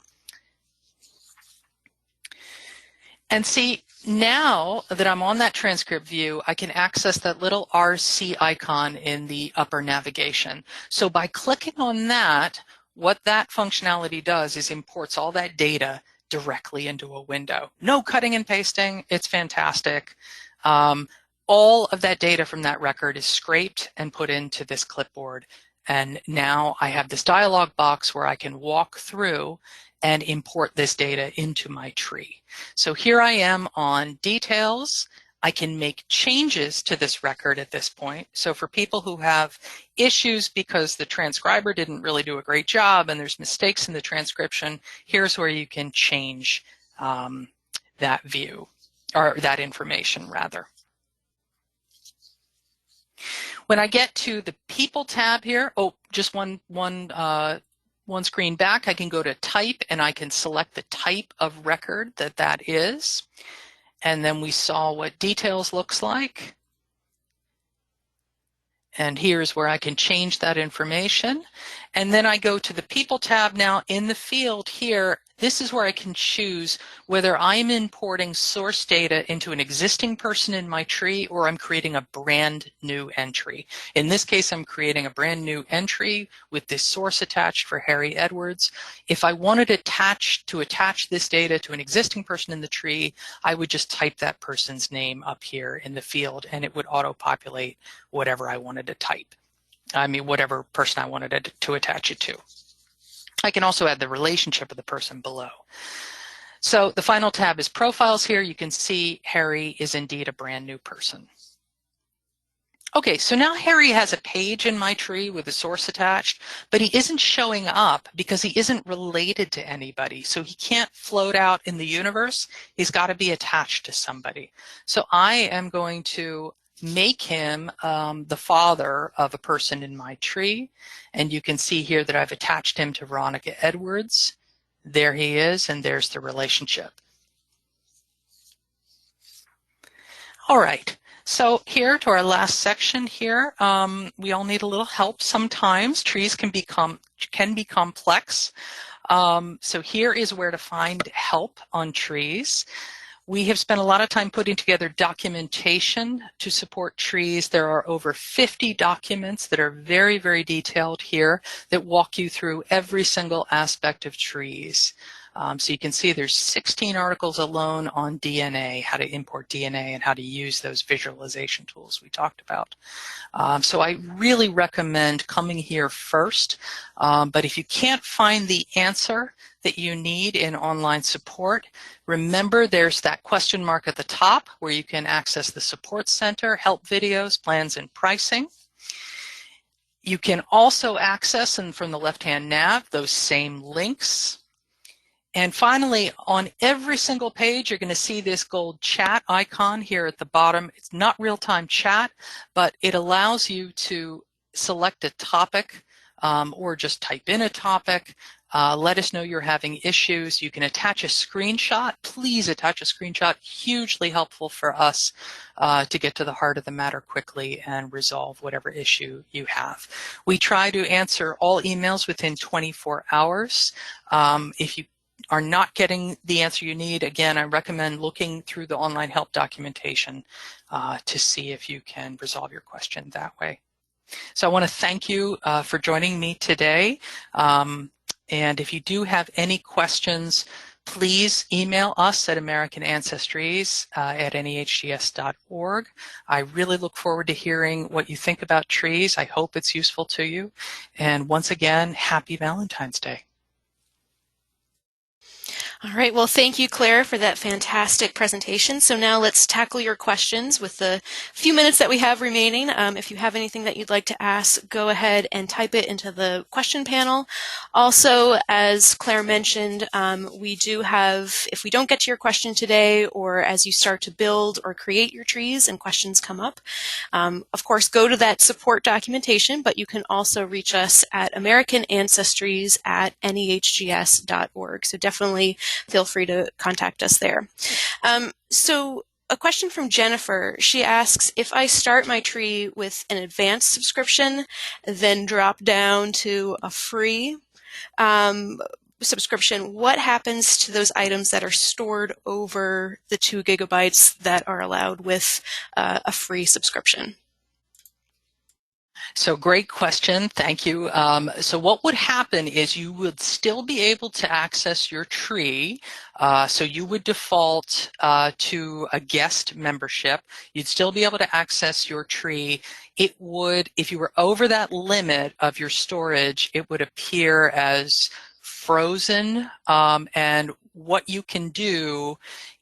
And see, now that I'm on that transcript view, I can access that little RC icon in the upper navigation. So by clicking on that, what that functionality does is imports all that data directly into a window. No cutting and pasting, it's fantastic. All of that data from that record is scraped and put into this clipboard. And now I have this dialog box where I can walk through and import this data into my tree. So here I am on details. I can make changes to this record at this point. So for people who have issues because the transcriber didn't really do a great job and there's mistakes in the transcription, here's where you can change that view, or that information rather. When I get to the People tab here, just one screen back, I can go to Type and I can select the type of record that is. And then we saw what details looks like. And here's where I can change that information. And then I go to the People tab now in the field here. This is where I can choose whether I'm importing source data into an existing person in my tree or I'm creating a brand new entry. In this case, I'm creating a brand new entry with this source attached for Harry Edwards. If I wanted to attach this data to an existing person in the tree, I would just type that person's name up here in the field and it would auto-populate whatever I wanted to type. I mean, whatever person I wanted to attach it to. I can also add the relationship of the person below. So the final tab is Profiles here. You can see Harry is indeed a brand new person. Okay, so now Harry has a page in my tree with a source attached, but he isn't showing up because he isn't related to anybody. So he can't float out in the universe. He's got to be attached to somebody. So I am going to make him the father of a person in my tree. And you can see here that I've attached him to Veronica Edwards. There he is, and there's the relationship. All right, so here to our last section here, we all need a little help sometimes. Trees can be complex. So here is where to find help on trees. We have spent a lot of time putting together documentation to support trees. There are over 50 documents that are very, very detailed here that walk you through every single aspect of trees. So you can see there's 16 articles alone on DNA, how to import DNA and how to use those visualization tools we talked about. So I really recommend coming here first. But if you can't find the answer that you need in online support, remember there's that question mark at the top where you can access the support center, help videos, plans, and pricing. You can also access, and from the left-hand nav, those same links. And finally, on every single page, you're going to see this gold chat icon here at the bottom. It's not real-time chat, but it allows you to select a topic or just type in a topic. Let us know you're having issues. You can attach a screenshot. Please attach a screenshot. Hugely helpful for us to get to the heart of the matter quickly and resolve whatever issue you have. We try to answer all emails within 24 hours. If you are not getting the answer you need, again, I recommend looking through the online help documentation to see if you can resolve your question that way. So I want to thank you for joining me today. And if you do have any questions, please email us at American AncesTREES at nehgs.org. I really look forward to hearing what you think about trees. I hope it's useful to you. And once again, happy Valentine's Day. All right, well, thank you, Claire, for that fantastic presentation. So now let's tackle your questions with the few minutes that we have remaining. If you have anything that you'd like to ask, go ahead and type it into the question panel. Also, as Claire mentioned, we do have, if we don't get to your question today, or as you start to build or create your trees and questions come up, of course, go to that support documentation, but you can also reach us at American AncesTREES at nehgs.org. So definitely feel free to contact us there. So a question from Jennifer. She asks, if I start my tree with an advanced subscription, then drop down to a free subscription, what happens to those items that are stored over the 2 gigabytes that are allowed with a free subscription? So great question. Thank you. So what would happen is you would still be able to access your tree. So you would default to a guest membership. You'd still be able to access your tree. It would, if you were over that limit of your storage, it would appear as frozen. And what you can do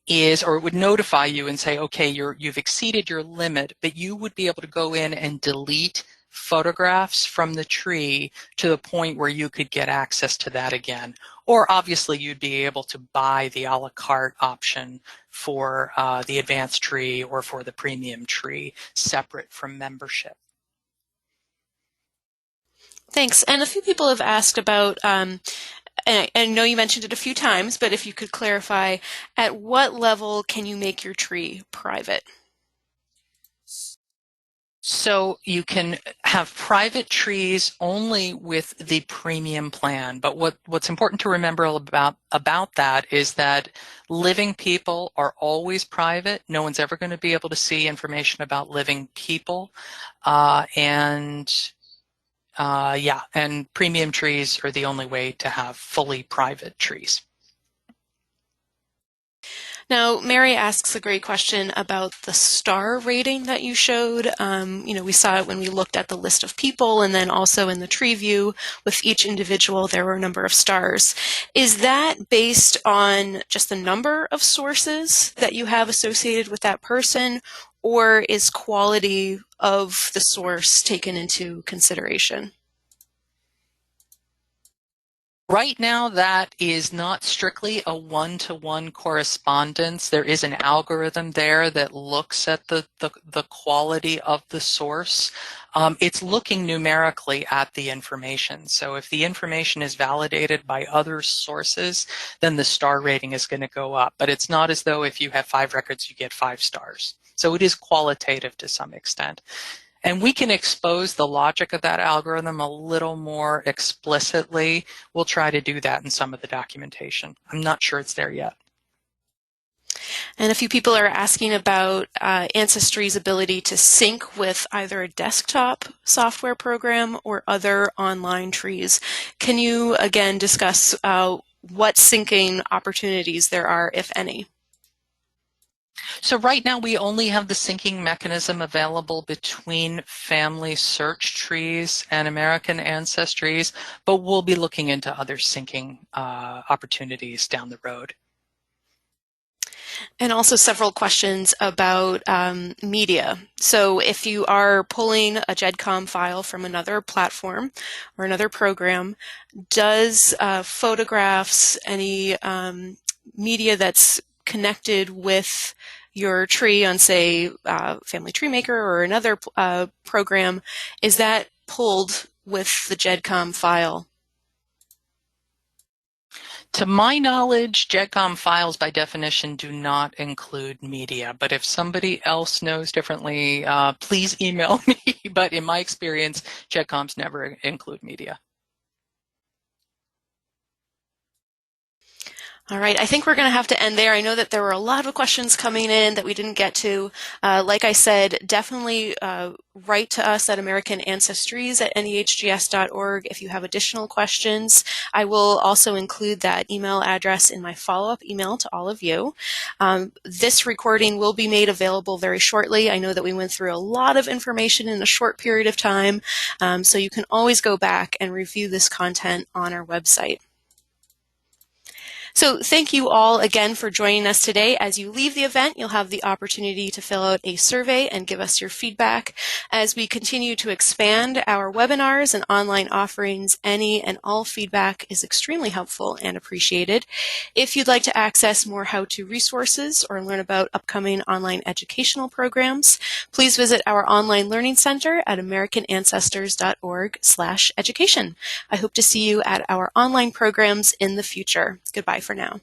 is, or it would notify you and say, okay, you've exceeded your limit, but you would be able to go in and delete photographs from the tree to the point where you could get access to that again. Or obviously you'd be able to buy the a la carte option for the advanced tree or for the premium tree separate from membership. Thanks. And a few people have asked about, and I know you mentioned it a few times, but if you could clarify, at what level can you make your tree private? So you can have private trees only with the premium plan. But what's important to remember about that is that living people are always private. No one's ever going to be able to see information about living people. And premium trees are the only way to have fully private trees. Now, Mary asks a great question about the star rating that you showed. We saw it when we looked at the list of people, and then also in the tree view with each individual, there were a number of stars. Is that based on just the number of sources that you have associated with that person, or is quality of the source taken into consideration? Right now, that is not strictly a one-to-one correspondence. There is an algorithm there that looks at the quality of the source. It's looking numerically at the information. So if the information is validated by other sources, then the star rating is going to go up. But it's not as though if you have 5 records, you get 5 stars. So it is qualitative to some extent. And we can expose the logic of that algorithm a little more explicitly. We'll try to do that in some of the documentation. I'm not sure it's there yet. And a few people are asking about AncesTREE's ability to sync with either a desktop software program or other online trees. Can you, again, discuss what syncing opportunities there are, if any? So right now we only have the syncing mechanism available between family search trees and American AncesTREES, but we'll be looking into other syncing opportunities down the road. And also several questions about media. So if you are pulling a GEDCOM file from another platform or another program, does photographs, any media that's connected with your tree on, say, Family Tree Maker or another program, is that pulled with the GEDCOM file? To my knowledge, GEDCOM files by definition do not include media, but if somebody else knows differently, please email me. But in my experience, GEDCOMs never include media. All right, I think we're going to have to end there. I know that there were a lot of questions coming in that we didn't get to. Like I said, definitely write to us at American AncesTREES at nehgs.org if you have additional questions. I will also include that email address in my follow-up email to all of you. This recording will be made available very shortly. I know that we went through a lot of information in a short period of time, so you can always go back and review this content on our website. So thank you all again for joining us today. As you leave the event, you'll have the opportunity to fill out a survey and give us your feedback. As we continue to expand our webinars and online offerings, any and all feedback is extremely helpful and appreciated. If you'd like to access more how-to resources or learn about upcoming online educational programs, please visit our online learning center at americanancestors.org/education. I hope to see you at our online programs in the future. Goodbye for now.